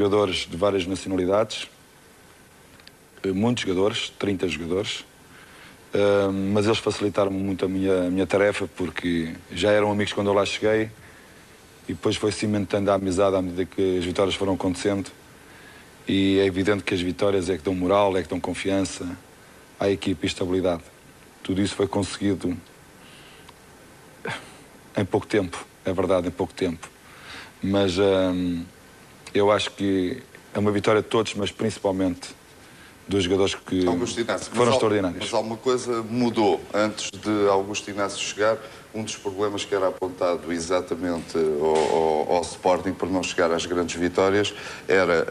jogadores de várias nacionalidades, muitos jogadores, 30 jogadores, mas eles facilitaram muito a minha tarefa, porque já eram amigos quando eu lá cheguei e depois foi cimentando a amizade à medida que as vitórias foram acontecendo, e é evidente que as vitórias é que dão moral, é que dão confiança à equipe e estabilidade. Tudo isso foi conseguido em pouco tempo, é verdade, em pouco tempo, mas eu acho que é uma vitória de todos, mas principalmente dos jogadores que foram extraordinários. Mas alguma coisa mudou antes de Augusto Inácio chegar? Um dos problemas que era apontado exatamente ao Sporting para não chegar às grandes vitórias era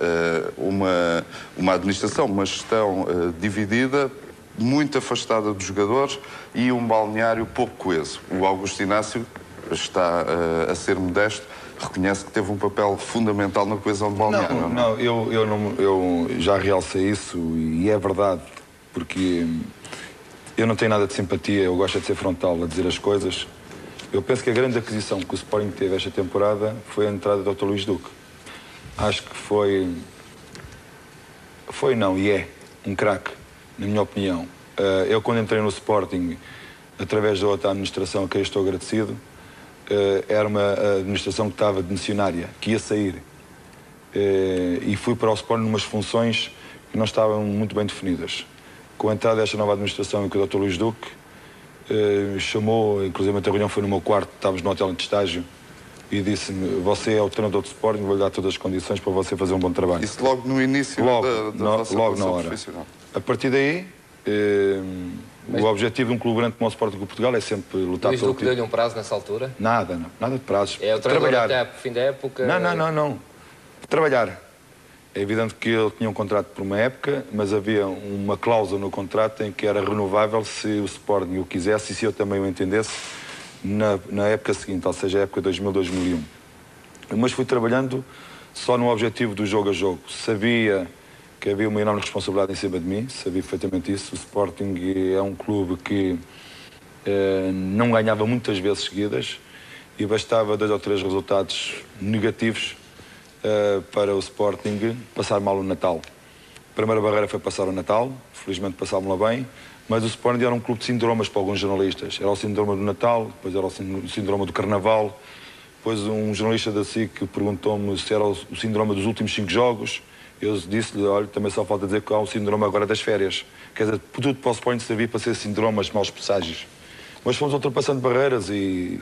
uma administração, uma gestão dividida, muito afastada dos jogadores e um balneário pouco coeso. O Augusto Inácio está a ser modesto, reconhece que teve um papel fundamental na coesão de balneário. Eu já realcei isso e é verdade, porque eu não tenho nada de simpatia, eu gosto de ser frontal a dizer as coisas. Eu penso que a grande aquisição que o Sporting teve esta temporada foi a entrada do Dr. Luís Duque. Acho que foi um craque, na minha opinião. Eu, quando entrei no Sporting, através da outra administração a quem estou agradecido, era uma administração que estava de missionária, que ia sair. E fui para o Sporting numas funções que não estavam muito bem definidas. Com a entrada desta nova administração e com o Dr. Luís Duque, chamou, inclusive a reunião foi no meu quarto, estávamos no hotel de estágio, e disse-me: você é o treinador do Sporting, vou-lhe dar todas as condições para você fazer um bom trabalho. Isso logo no início logo na hora. A partir daí, o objetivo de um clube grande como o Sporting de Portugal é sempre lutar pelo título. Deu-lhe um prazo nessa altura? Nada de prazos. É o treinador até ao fim da época? Não. Trabalhar. É evidente que ele tinha um contrato por uma época, mas havia uma cláusula no contrato em que era renovável se o Sporting o quisesse e se eu também o entendesse na época seguinte, ou seja, a época 2000-2001. Mas fui trabalhando só no objetivo do jogo a jogo. Sabia que havia uma enorme responsabilidade em cima de mim, sabia perfeitamente isso. O Sporting é um clube que não ganhava muitas vezes seguidas e bastava 2 ou 3 resultados negativos para o Sporting passar mal o Natal. A primeira barreira foi passar o Natal, felizmente passámos-la bem, mas o Sporting era um clube de síndromas para alguns jornalistas. Era o síndrome do Natal, depois era o síndrome do Carnaval, depois um jornalista da SIC perguntou-me se era o síndrome dos últimos 5 jogos. Eu disse-lhe: olha, também só falta dizer que há um síndrome agora das férias. Quer dizer, tudo para o Sporting servir para ser síndromes, maus presságios. Mas fomos ultrapassando barreiras e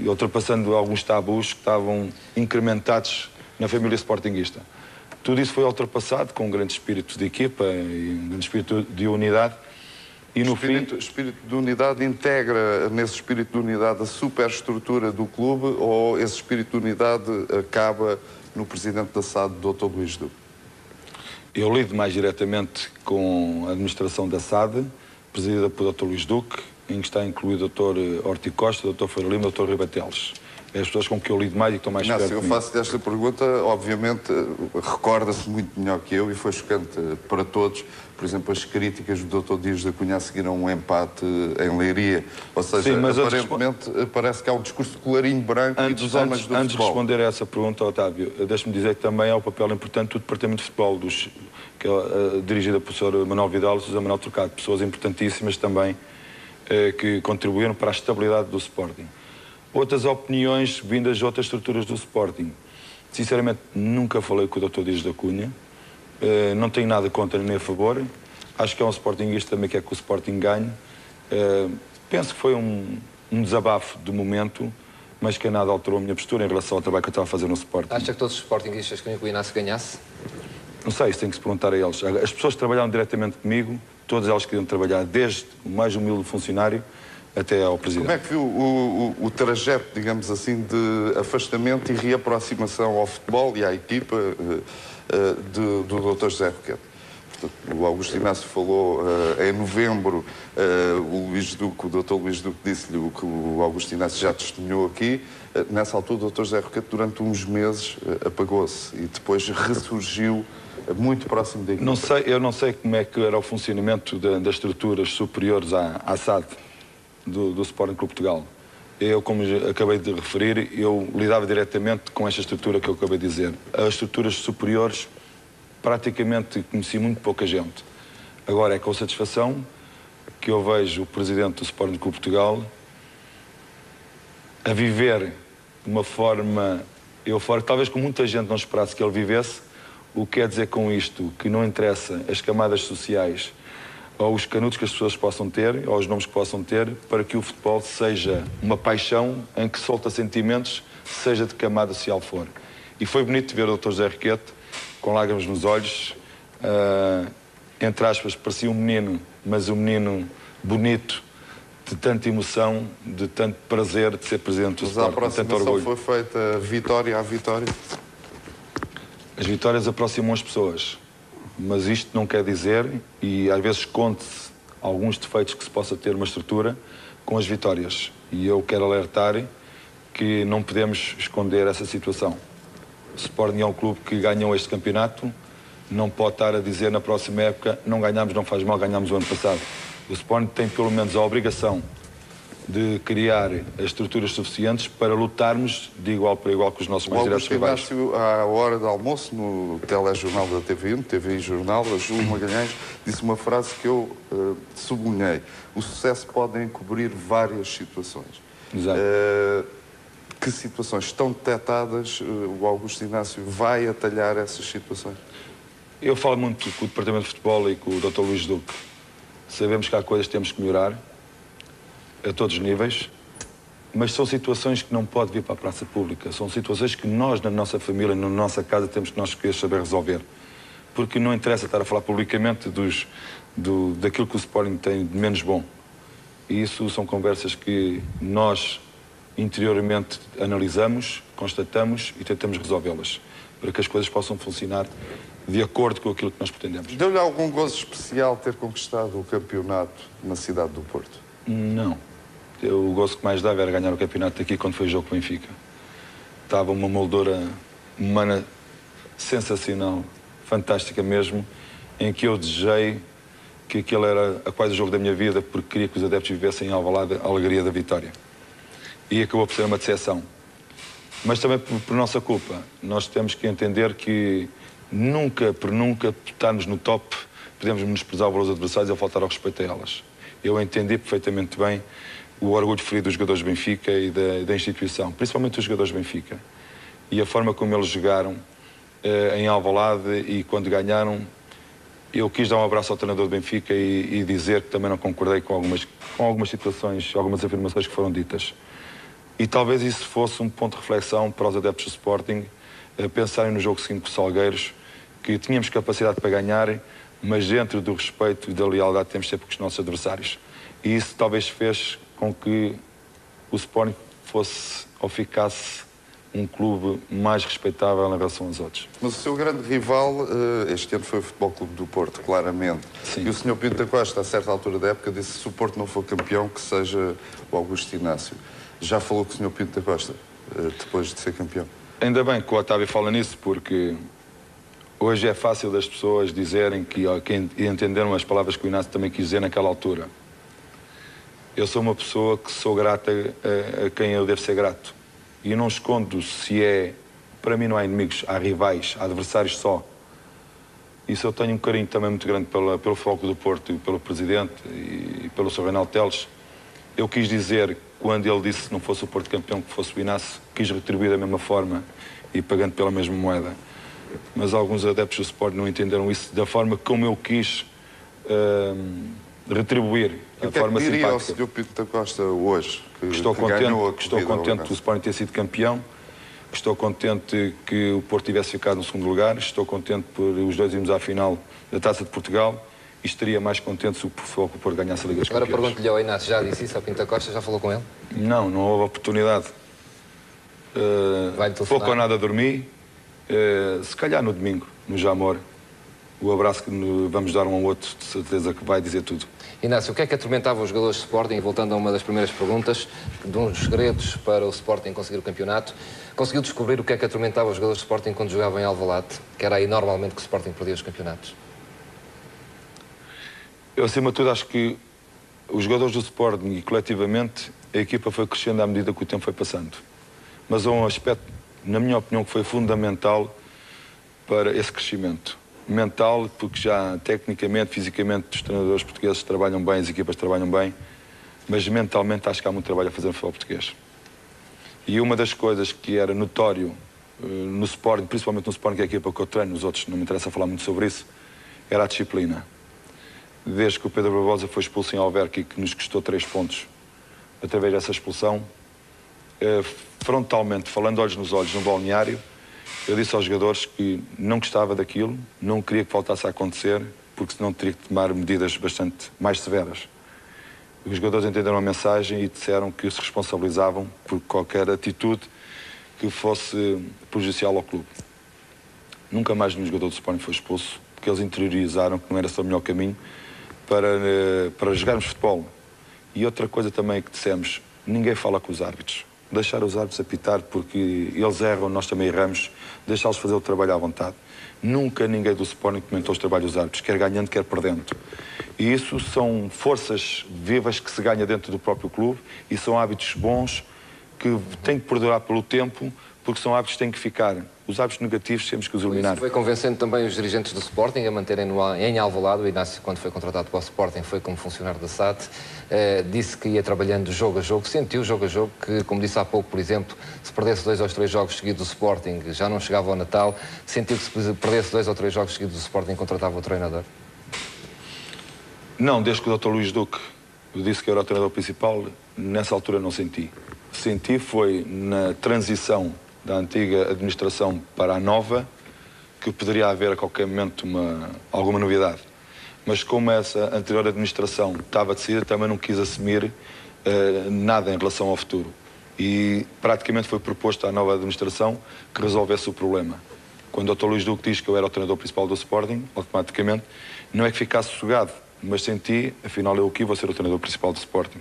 ultrapassando alguns tabus que estavam incrementados na família sportinguista. Tudo isso foi ultrapassado com um grande espírito de equipa e um grande espírito de unidade. E no espírito de unidade integra nesse espírito de unidade a superestrutura do clube, ou esse espírito de unidade acaba no presidente da SAD, Dr. Luís Duque? Eu lido mais diretamente com a administração da SAD, presidida por Dr. Luís Duque, em que está incluído o Dr. Horti Costa, o Dr. Feira Lima e o Dr. Ribateles. É as pessoas com que eu lido mais e que estão mais perto de mim. Eu faço-lhe esta pergunta, obviamente, recorda-se muito melhor que eu, e foi chocante para todos, por exemplo, as críticas do Dr. Dias da Cunha a seguir a um empate em Leiria. Ou seja, sim, mas aparentemente parece que há um discurso de colarinho branco e dos homens do futebol. Antes de responder a essa pergunta, Otávio, deixe-me dizer que também há o papel importante do Departamento de Futebol, que é dirigida pelo Sr. Manuel Vidal e José Manuel Trocado, pessoas importantíssimas também, que contribuíram para a estabilidade do Sporting. Outras opiniões vindas de outras estruturas do Sporting. Sinceramente, nunca falei com o Dr. Dias da Cunha. Não tenho nada contra nem a favor. Acho que é um sportinguista também que quer que o Sporting ganhe. Penso que foi um desabafo de momento, mas que nada alterou a minha postura em relação ao trabalho que eu estava a fazer no Sporting. Acha que todos os sportinguistas queriam que o Inácio ganhasse? Não sei, isso tem que se perguntar a eles. As pessoas que trabalharam diretamente comigo, todas elas queriam trabalhar, desde o mais humilde funcionário até ao presidente. Como é que viu o trajeto, digamos assim, de afastamento e reaproximação ao futebol e à equipa do Dr. José Roquete? O Augusto Inácio falou em novembro, o Dr. Luís Duque disse-lhe o que o Augusto Inácio já testemunhou aqui. Nessa altura, o Dr. José Roquete, durante uns meses, apagou-se e depois ressurgiu muito próximo da equipa. Eu não sei como é que era o funcionamento das estruturas superiores à SAD do Sporting Clube Portugal. Eu, como acabei de referir, eu lidava diretamente com esta estrutura que eu acabei de dizer. As estruturas superiores, praticamente conheci muito pouca gente. Agora é com satisfação que eu vejo o presidente do Sporting Clube de Portugal a viver de uma forma eufórica, talvez com muita gente não esperasse que ele vivesse. O que quer dizer com isto? Que não interessa as camadas sociais ou os canudos que as pessoas possam ter, ou os nomes que possam ter, para que o futebol seja uma paixão em que solta sentimentos, seja de camada social for. E foi bonito ver o Dr. José Riquete, com lágrimas nos olhos, entre aspas, parecia um menino, mas um menino bonito, de tanta emoção, de tanto prazer de ser presidente do Sporting. Mas a aproximação foi feita vitória a vitória? As vitórias aproximam as pessoas. Mas isto não quer dizer, e às vezes esconde-se alguns defeitos que se possa ter uma estrutura com as vitórias. E eu quero alertar que não podemos esconder essa situação. O Sporting é um clube que ganhou este campeonato, não pode estar a dizer na próxima época não ganhámos, não faz mal, ganhámos o ano passado. O Sporting tem pelo menos a obrigação de criar as estruturas suficientes para lutarmos de igual para igual com os nossos mais diretos rivais. Inácio, à hora do almoço, no telejornal da TVI, no TVI Jornal, a Júlio Magalhães disse uma frase que eu sublinhei. O sucesso pode encobrir várias situações. Exato. Que situações estão detectadas? O Augusto Inácio vai atalhar essas situações? Eu falo muito com o Departamento de Futebol e com o Dr. Luís Duque. Sabemos que há coisas que temos que melhorar, a todos os níveis, mas são situações que não podem vir para a praça pública. São situações que nós, na nossa família, na nossa casa, temos que nós saber resolver. Porque não interessa estar a falar publicamente daquilo que o Sporting tem de menos bom. E isso são conversas que nós, interiormente, analisamos, constatamos e tentamos resolvê-las, para que as coisas possam funcionar de acordo com aquilo que nós pretendemos. Deu-lhe algum gozo especial ter conquistado o campeonato na cidade do Porto? Não. O gosto que mais dava era ganhar o campeonato aqui quando foi o jogo com o Benfica. Estava uma moldura humana sensacional, fantástica mesmo, em que eu desejei que aquele era quase o jogo da minha vida, porque queria que os adeptos vivessem em Alvalade a alegria da vitória. E acabou por ser uma decepção. Mas também por nossa culpa. Nós temos que entender que nunca, por nunca, estarmos no top, podemos menosprezar o valor dos adversários ou faltar ao respeito a elas. Eu entendi perfeitamente bem o orgulho ferido dos jogadores do Benfica e da instituição, principalmente os jogadores do Benfica. E a forma como eles jogaram em Alvalade, e quando ganharam, eu quis dar um abraço ao treinador do Benfica e dizer que também não concordei com algumas situações, algumas afirmações que foram ditas. E talvez isso fosse um ponto de reflexão para os adeptos do Sporting, pensarem no jogo seguinte com os Salgueiros, que tínhamos capacidade para ganhar, mas dentro do respeito e da lealdade que temos sempre com os nossos adversários. E isso talvez fez com que o Sporting fosse ou ficasse um clube mais respeitável em relação aos outros. Mas o seu grande rival este ano foi o Futebol Clube do Porto, claramente. Sim. E o Sr. Pinto da Costa, a certa altura da época, disse que se o Porto não for campeão, que seja o Augusto Inácio. Já falou com o Sr. Pinto da Costa, depois de ser campeão? Ainda bem que o Otávio fala nisso, porque hoje é fácil das pessoas dizerem que entenderam as palavras que o Inácio também quis dizer naquela altura. Eu sou uma pessoa que sou grata a quem eu devo ser grato. E eu não escondo se é... Para mim não há inimigos, há rivais, há adversários só. Isso eu tenho um carinho também muito grande pelo Foco do Porto, e pelo Presidente e pelo Sr. Reinaldo Teles. Eu quis dizer, quando ele disse que não fosse o Porto campeão, que fosse o Inácio, quis retribuir da mesma forma e pagando pela mesma moeda. Mas alguns adeptos do Sport não entenderam isso da forma como eu quis retribuir. A forma simpática. Ao Sr. Pinto da Costa hoje, que estou contente do Sporting ter sido campeão, estou contente que o Porto tivesse ficado no segundo lugar, estou contente por os dois irmos à final da Taça de Portugal e estaria mais contente se o Porto ganhasse a Liga dos Campeões. Agora pergunto-lhe ao Inácio, já disse isso ao Pinto da Costa, já falou com ele? Não houve oportunidade. Pouco ou nada dormi. Se calhar no domingo, no Jamor, o abraço que vamos dar um ao outro, de certeza que vai dizer tudo. Inácio, o que é que atormentava os jogadores de Sporting? E voltando a uma das primeiras perguntas, de uns segredos para o Sporting conseguir o campeonato, conseguiu descobrir o que é que atormentava os jogadores de Sporting quando jogavam em Alvalade, que era aí normalmente que o Sporting perdia os campeonatos? Eu, acima de tudo, acho que os jogadores do Sporting e coletivamente a equipa foi crescendo à medida que o tempo foi passando. Mas há um aspecto, na minha opinião, que foi fundamental para esse crescimento. Mental, porque já tecnicamente, fisicamente, os treinadores portugueses trabalham bem, as equipas trabalham bem, mas mentalmente acho que há muito trabalho a fazer no futebol português. E uma das coisas que era notório no Sporting, principalmente no Sporting, que é a equipa que eu treino, os outros não me interessa falar muito sobre isso, era a disciplina. Desde que o Pedro Barbosa foi expulso em Alverca e que nos custou 3 pontos através dessa expulsão, frontalmente, falando olhos nos olhos no balneário, eu disse aos jogadores que não gostava daquilo, não queria que voltasse a acontecer, porque senão teria que tomar medidas bastante mais severas. Os jogadores entenderam a mensagem e disseram que se responsabilizavam por qualquer atitude que fosse prejudicial ao clube. Nunca mais nenhum jogador do Sporting foi expulso, porque eles interiorizaram que não era só o melhor caminho para jogarmos futebol. E outra coisa também que dissemos, ninguém fala com os árbitros. Deixar os árbitros apitar, porque eles erram, nós também erramos, deixá-los fazer o trabalho à vontade. Nunca ninguém do Sporting comentou os trabalhos dos árbitros, quer ganhando, quer perdendo. E isso são forças vivas que se ganha dentro do próprio clube e são hábitos bons que têm que perdurar pelo tempo, porque são hábitos que têm que ficar. Os hábitos negativos temos que os eliminar. Isso foi convencendo também os dirigentes do Sporting a manterem-no em Alvalade. O Inácio, quando foi contratado para o Sporting, foi como funcionário da SAT. Disse que ia trabalhando jogo a jogo. Sentiu jogo a jogo que, como disse há pouco, por exemplo, se perdesse 2 ou 3 jogos seguidos do Sporting, já não chegava ao Natal. Sentiu que se perdesse 2 ou 3 jogos seguidos do Sporting, contratava o treinador? Não, desde que o Dr. Luís Duque disse que era o treinador principal, nessa altura não senti. Senti foi na transição da antiga administração para a nova, que poderia haver a qualquer momento alguma novidade. Mas como essa anterior administração estava decidida, também não quis assumir nada em relação ao futuro. E praticamente foi proposto à nova administração que resolvesse o problema. Quando o Dr. Luís Duque diz que eu era o treinador principal do Sporting, automaticamente, não é que ficasse sossegado, mas senti, afinal eu aqui vou ser o treinador principal do Sporting.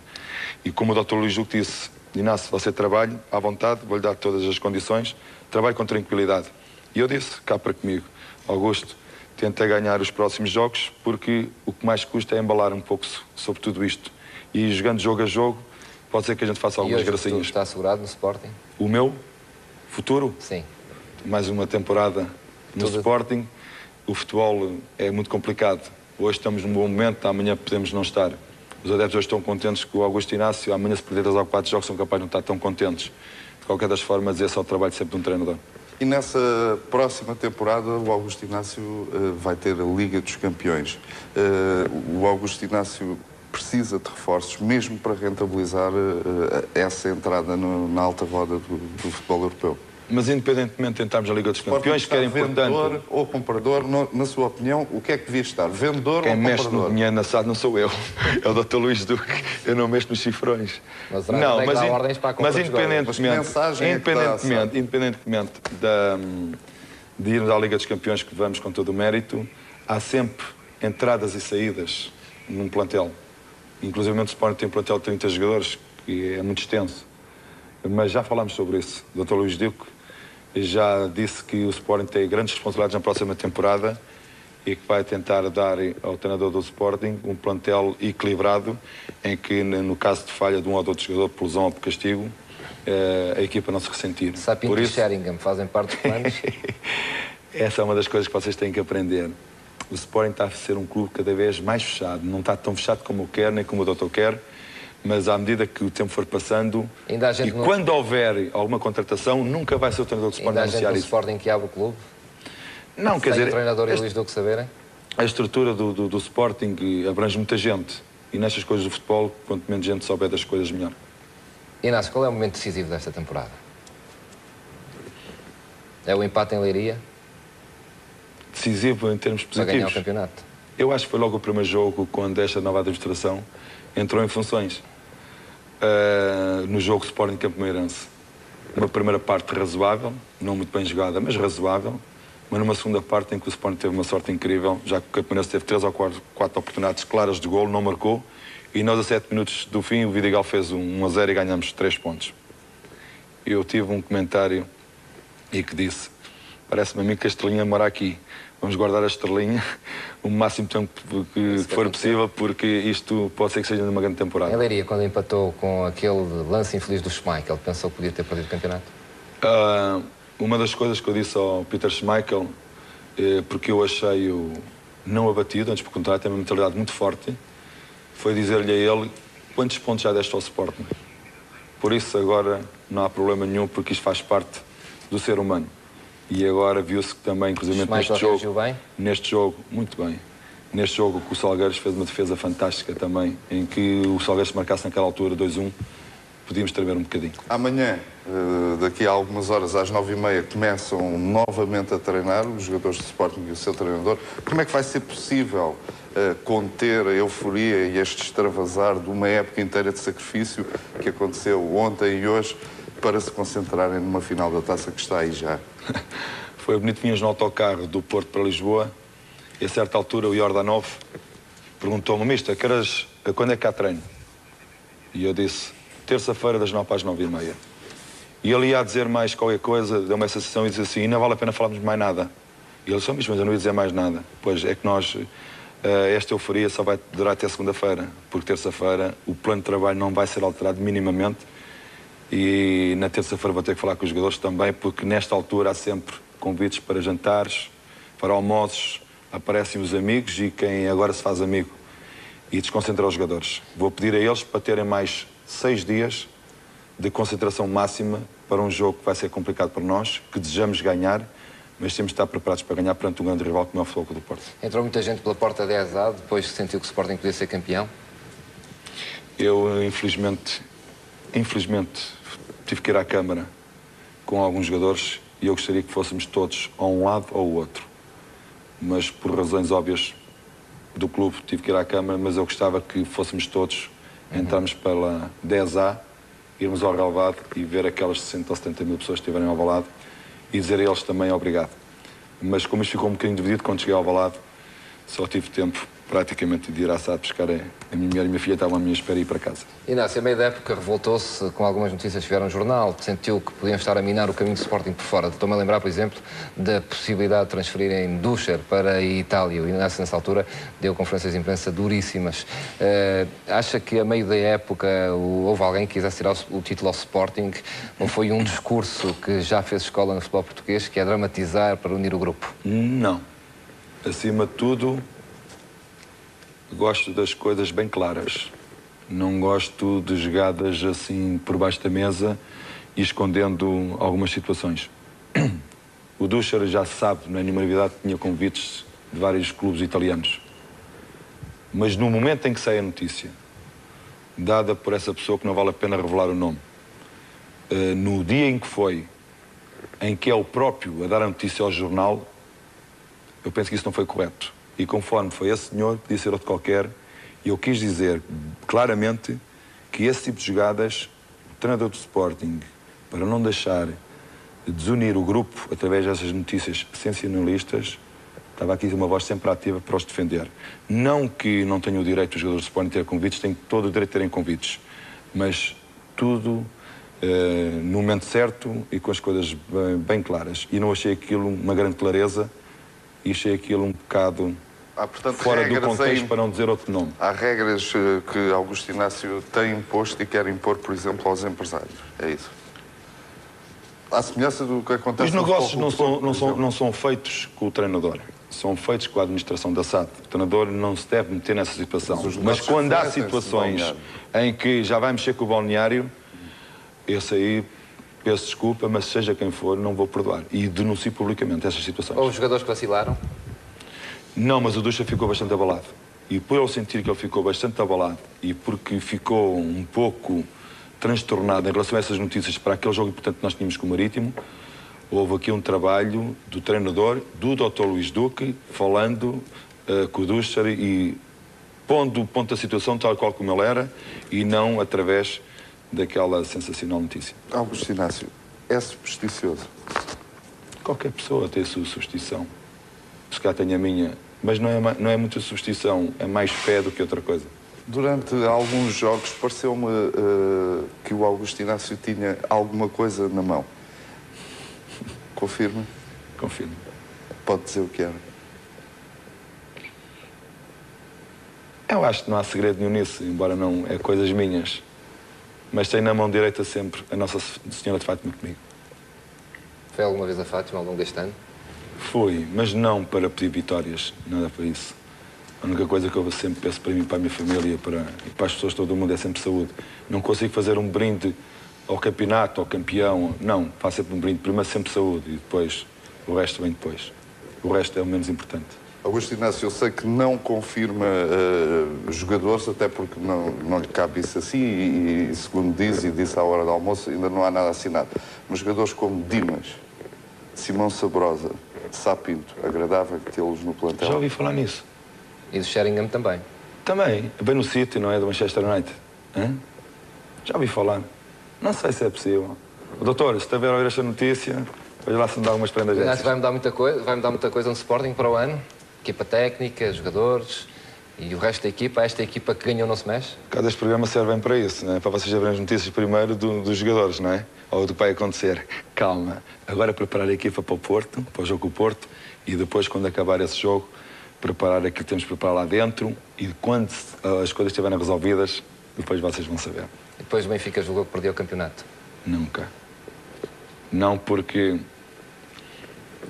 E como o Dr. Luís Duque disse, Inácio, você trabalha à vontade, vou-lhe dar todas as condições, trabalhe com tranquilidade. E eu disse, cá para comigo, Augusto, tenta ganhar os próximos jogos, porque o que mais custa é embalar um pouco sobre tudo isto. E jogando jogo a jogo, pode ser que a gente faça algumas gracinhas. Está assegurado no Sporting? O meu futuro? Sim. Mais uma temporada no Sporting. O futebol é muito complicado. Hoje estamos num bom momento, amanhã podemos não estar. Os adeptos hoje estão contentes com o Augusto Inácio, amanhã se perder 3 ou 4 jogos são capazes de não estar tão contentes. De qualquer das formas, esse é o trabalho sempre de um treinador. E nessa próxima temporada o Augusto Inácio vai ter a Liga dos Campeões. O Augusto Inácio precisa de reforços, mesmo para rentabilizar essa entrada na alta roda do futebol europeu. Mas independentemente de tentarmos a Liga dos Campeões, que era importante... Vendedor ou comprador, na sua opinião, o que é que devia estar? Vendedor ou comprador? Quem mexe no dinheiro na SAD não sou eu, é o Dr. Luís Duque, eu não mexo nos cifrões. Mas não, mas independentemente de irmos à Liga dos Campeões, que vamos com todo o mérito, há sempre entradas e saídas num plantel. Inclusive o Sporting tem um plantel de 30 jogadores, que é muito extenso. Mas já falámos sobre isso. O Dr. Luís Duque já disse que o Sporting tem grandes responsabilidades na próxima temporada e que vai tentar dar ao treinador do Sporting um plantel equilibrado, em que, no caso de falha de um ou de outro jogador por lesão ou por castigo, a equipa não se ressentir. Sapinto e Sheringham fazem parte dos planos? Essa é uma das coisas que vocês têm que aprender. O Sporting está a ser um clube cada vez mais fechado. Não está tão fechado como eu quero, nem como o doutor quer, mas à medida que o tempo for passando e quando houver alguma contratação, nunca vai ser o treinador do Sporting a anunciar isso. Ainda há gente do Sporting que abre o clube? Não, quer dizer... Sem o treinador e o Luís Duque saberem? A estrutura do Sporting abrange muita gente. E nestas coisas do futebol, quanto menos gente souber das coisas, melhor. Inácio, qual é o momento decisivo desta temporada? É o empate em Leiria? Decisivo em termos positivos? Para ganhar o campeonato? Eu acho que foi logo o primeiro jogo, quando esta nova administração entrou em funções. No jogo Sporting Campo Meirense. Uma primeira parte razoável, não muito bem jogada, mas razoável. Mas numa segunda parte em que o Sporting teve uma sorte incrível, já que o Campo Meirense teve 3 ou 4 oportunidades claras de golo, não marcou. E nós, a 7 minutos do fim, o Vidigal fez 1-0 e ganhamos 3 pontos. Eu tive um comentário e que disse: parece-me a mim que a estrelinha mora aqui. Vamos guardar a estrelinha o máximo tempo que for possível, porque isto pode ser que seja uma grande temporada. Em Leiria, quando empatou com aquele lance infeliz do Schmeichel, pensou que podia ter perdido o campeonato? Uma das coisas que eu disse ao Peter Schmeichel, porque eu achei-o não abatido, antes por contrário, tem uma mentalidade muito forte, foi dizer-lhe a ele quantos pontos já deste ao Sporting. Por isso agora não há problema nenhum, porque isto faz parte do ser humano. E agora viu-se que também, inclusive neste jogo, muito bem. Neste jogo que o Salgueiros fez uma defesa fantástica também, em que o Salgueiros marcasse naquela altura 2-1, podíamos tremer um bocadinho. Amanhã, daqui a algumas horas, às 9h30, começam novamente a treinar os jogadores do Sporting e o seu treinador. Como é que vai ser possível conter a euforia e este extravasar de uma época inteira de sacrifício que aconteceu ontem e hoje para se concentrarem numa final da taça que está aí já? Foi bonito, vinhas no autocarro do Porto para Lisboa e a certa altura o Jordanov perguntou-me: mister, quando é que há treino? E eu disse: terça-feira das 9 às 9h30. E ele ia a dizer mais qualquer coisa, deu-me essa sensação e disse assim: não vale a pena falarmos mais nada. E ele disse: mas eu não ia dizer mais nada. Pois é que nós, esta euforia só vai durar até segunda-feira, porque terça-feira o plano de trabalho não vai ser alterado minimamente. E na terça-feira vou ter que falar com os jogadores também, porque nesta altura há sempre convites para jantares, para almoços, aparecem os amigos e quem agora se faz amigo e desconcentra os jogadores. Vou pedir a eles para terem mais 6 dias de concentração máxima para um jogo que vai ser complicado para nós, que desejamos ganhar, mas temos de estar preparados para ganhar perante um grande rival como é o Futebol Clube do Porto. Entrou muita gente pela porta de ESA depois que sentiu que o Sporting podia ser campeão? Eu, infelizmente, tive que ir à Câmara com alguns jogadores e eu gostaria que fôssemos todos a um lado ou ao outro. Mas por razões óbvias do clube tive que ir à Câmara, mas eu gostava que fôssemos todos, entrarmos pela 10A, irmos ao relvado e ver aquelas 60 ou 70 mil pessoas que estiverem ao Alvalade e dizer a eles também obrigado. Mas como isto ficou um bocadinho dividido, quando cheguei ao Alvalade, só tive tempo praticamente de ir à SAD buscar a minha mulher e a minha filha estavam à minha espera e ir para casa. Inácio, a meio da época revoltou-se com algumas notícias que vieram no jornal, sentiu que podiam estar a minar o caminho do Sporting por fora. Estou-me a lembrar, por exemplo, da possibilidade de transferirem Ducher para a Itália. O Inácio, nessa altura, deu conferências de imprensa duríssimas. Acha que a meio da época houve alguém que quisesse tirar o título ao Sporting, ou foi um discurso que já fez escola no futebol português, que é dramatizar para unir o grupo? Não. Acima de tudo, gosto das coisas bem claras. Não gosto de jogadas assim por baixo da mesa e escondendo algumas situações. O Ducher já se sabe, na nenhuma novidade, que tinha convites de vários clubes italianos. Mas no momento em que sai a notícia, dada por essa pessoa que não vale a pena revelar o nome, no dia em que foi, em que é o próprio a dar a notícia ao jornal, eu penso que isso não foi correto. E conforme foi esse senhor, podia ser outro qualquer, e eu quis dizer claramente que esse tipo de jogadas, o treinador do Sporting, para não deixar desunir o grupo através dessas notícias sensacionalistas, estava aqui uma voz sempre ativa para os defender. Não que não tenham o direito os jogadores do Sporting ter convites, têm todo o direito de terem convites, mas tudo no momento certo e com as coisas bem claras. E não achei aquilo uma grande clareza e achei aquilo um bocado fora do contexto, para não dizer outro nome. Há regras que Augusto Inácio tem imposto e quer impor, por exemplo, aos empresários. É isso. À semelhança do que acontece... Os negócios não são feitos com o treinador. São feitos com a administração da SAD. O treinador não se deve meter nessa situação. Mas quando há situações em que já vai mexer com o balneário, esse aí, peço desculpa, mas seja quem for, não vou perdoar. E denuncio publicamente essas situações. Ou os jogadores vacilaram? Não, mas o Ducha ficou bastante abalado. E por eu sentir que ele ficou bastante abalado e porque ficou um pouco transtornado em relação a essas notícias para aquele jogo importante que nós tínhamos com o Marítimo, houve aqui um trabalho do treinador, do Dr. Luís Duque, falando com o Ducha e pondo o ponto da situação tal qual como ele era e não através daquela sensacional notícia. Augusto Inácio, é supersticioso? Qualquer pessoa tem a sua superstição. Se calhar tenho a minha, mas não é muita superstição, é mais fé do que outra coisa. Durante alguns jogos pareceu-me que o Augusto Inácio tinha alguma coisa na mão. Confirma? Confirmo. Pode dizer o que era. Eu acho que não há segredo nenhum nisso, embora não é coisas minhas. Mas tenho na mão direita sempre a Nossa Senhora de Fátima comigo. Foi alguma vez a Fátima ao longo deste ano? Fui, mas não para pedir vitórias, nada para isso. A única coisa que eu sempre peço para mim, para a minha família e para as pessoas de todo o mundo é sempre saúde. Não consigo fazer um brinde ao campeonato, ao campeão, não. Faço sempre um brinde, primeiro sempre saúde e depois o resto vem depois. O resto é o menos importante. Augusto Inácio, eu sei que não confirma jogadores, até porque não lhe cabe isso assim, e segundo diz, e disse à hora do almoço, ainda não há nada assinado. Mas jogadores como Dimas, Simão Sabrosa, Sapinto, agradável tê-los no plantel. Já ouvi falar nisso. E do Sheringham também. Também, bem no City, não é? Do Manchester United. Hã? Já ouvi falar. Não sei se é possível. Doutor, se estiver a ouvir esta notícia, veja lá se me dá algumas prendas dessas. Vai-me dar muita coisa no Sporting para o ano? Equipa técnica, jogadores e o resto da equipa, esta equipa que ganhou não se mexe? Cada este programa serve bem para isso, não é? Para vocês verem as notícias primeiro dos jogadores, não é? Ou do que vai acontecer. Calma. Agora preparar a equipa para o Porto, para o jogo com o Porto, e depois, quando acabar esse jogo, preparar aquilo que temos que preparar lá dentro, e quando as coisas estiverem resolvidas, depois vocês vão saber. E depois o Benfica julgou que perdeu o campeonato? Nunca. Não, porque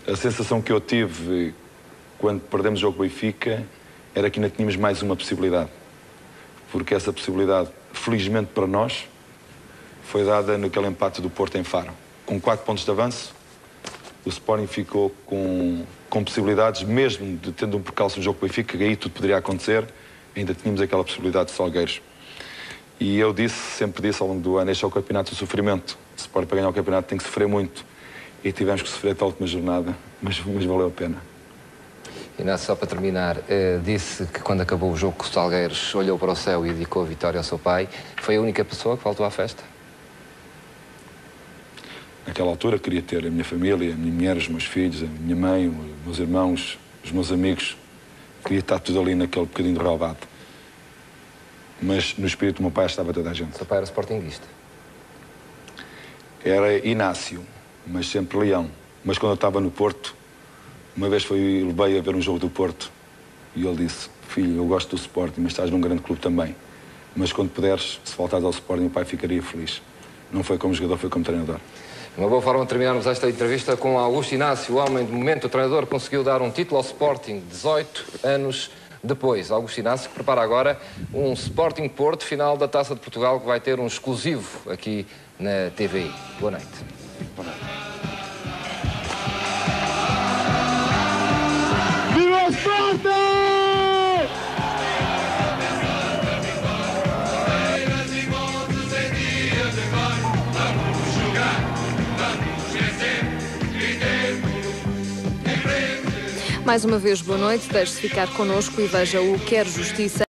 a sensação que eu tive quando perdemos o jogo Benfica era que ainda tínhamos mais uma possibilidade. Porque essa possibilidade, felizmente para nós, foi dada naquele empate do Porto em Faro. Com 4 pontos de avanço, o Sporting ficou com possibilidades, mesmo de tendo um percalço no jogo Benfica, que aí tudo poderia acontecer, ainda tínhamos aquela possibilidade de Salgueiros. E eu sempre disse ao longo do ano, este é o campeonato do sofrimento. O Sporting, para ganhar o campeonato, tem que sofrer muito. E tivemos que sofrer até a última jornada, mas valeu a pena. Inácio, só para terminar, disse que quando acabou o jogo com o Salgueiros, olhou para o céu e dedicou a vitória ao seu pai. Foi a única pessoa que faltou à festa? Naquela altura queria ter a minha família, a minha mulher, os meus filhos, a minha mãe, os meus irmãos, os meus amigos. Queria estar tudo ali naquele bocadinho de relvado. Mas no espírito do meu pai estava toda a gente. O seu pai era sportinguista? Era Inácio, mas sempre Leão. Mas quando eu estava no Porto, uma vez levei a ver um jogo do Porto e ele disse: filho, eu gosto do Sporting, mas estás num grande clube também. Mas quando puderes, se voltares ao Sporting, o pai ficaria feliz. Não foi como jogador, foi como treinador. Uma boa forma de terminarmos esta entrevista com Augusto Inácio, o homem de momento. O treinador conseguiu dar um título ao Sporting 18 anos depois. Augusto Inácio que prepara agora um Sporting Porto, final da Taça de Portugal, que vai ter um exclusivo aqui na TVI. Boa noite. Boa noite. Viva o Sporting! Mais uma vez, boa noite. Deixe-se ficar connosco e veja o Quero Justiça.